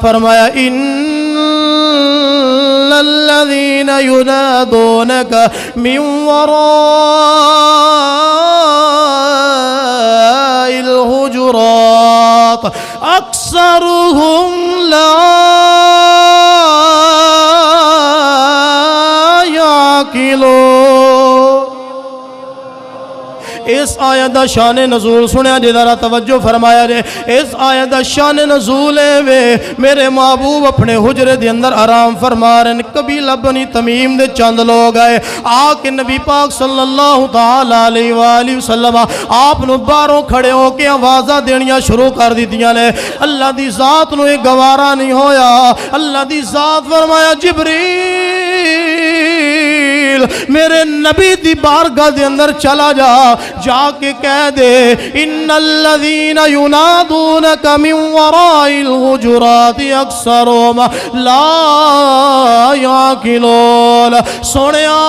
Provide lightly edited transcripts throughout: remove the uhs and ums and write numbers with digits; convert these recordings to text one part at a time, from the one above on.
فرمایا ان الذين ينادونك من وراء الحجرات اکثرهم لا يعقلون. اس آیت دا شان نزول سنیا جی ذرا توجہ فرمایا جے. اس آیت دا شان نزول ہے میرے محبوب اپنے حجرے دے اندر آرام فرما رہے ہیں. قبیلہ بنی تمیم دے چند لوگ آئے آ کے نبی پاک صلی اللہ تعالیٰ علیہ وآلہ وسلم آپ نو باہروں کھڑے ہو کے آوازہ دینیاں شروع کر دیتیاں نے. اللہ دی ذات نو ایک گوارا نہیں ہویا. اللہ دی ذات فرمایا جبریل میرے نبی دی بارگاہ دے اندر چلا جا جا کے کہہ دے ان الذین ینادونک من وراء الحجرات اکثرهم لا یعقلون. سونیا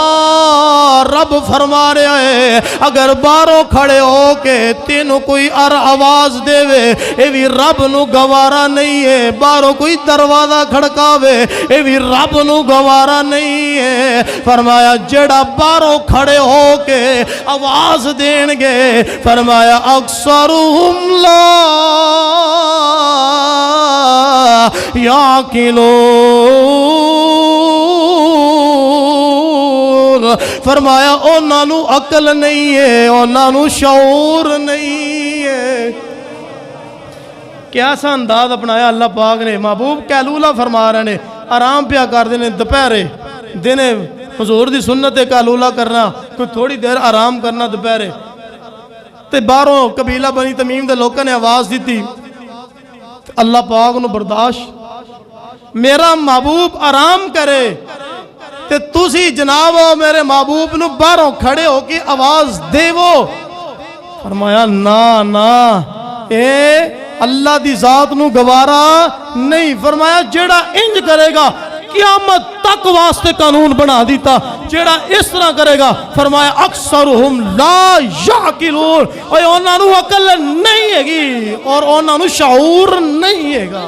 رب فرما رہا ہے اگر باہروں کھڑے ہو کے تینوں کوئی آواز دے وے اے بھی رب نو گوارا نہیں ہے. باہروں کوئی دروازہ کھڑکاوے اے بھی رب نو گوارا نہیں ہے. فرمایا جڑا باہروں کھڑے ہو کے آواز دین گے فرمایا اکثرهم لا یعقلون. فرمایا انہاں نو عقل نہیں ہے, انہاں نو شعور نہیں ہے. کیسا انداز اپنایا اللہ پاک نے. محبوب کیلولہ فرما رہے نے آرام پیا کر دینے دوپہرے دینے حضور دی سنت ہے کیلولہ کرنا کوئی تھوڑی دیر آرام کرنا دوپہرے. تے باہروں قبیلہ بنی تمیم دے لوگوں نے آواز دیتی اللہ پاک نو برداشت. میرا محبوب آرام کرے تے تسی جناب میرے محبوب نو باہروں کھڑے ہو کے آواز دے وہ. فرمایا نا نا اے اللہ دی ذات نو گوارا نہیں. فرمایا جیڑا انج کرے گا قیامت تک واسطے قانون بنا دیتا. جیڑا اس طرح کرے گا فرمایا اکثرهم لا یعقلون. اور انہاں نو عقل نہیں ہے گی اور انہاں نو شعور نہیں ہے گا.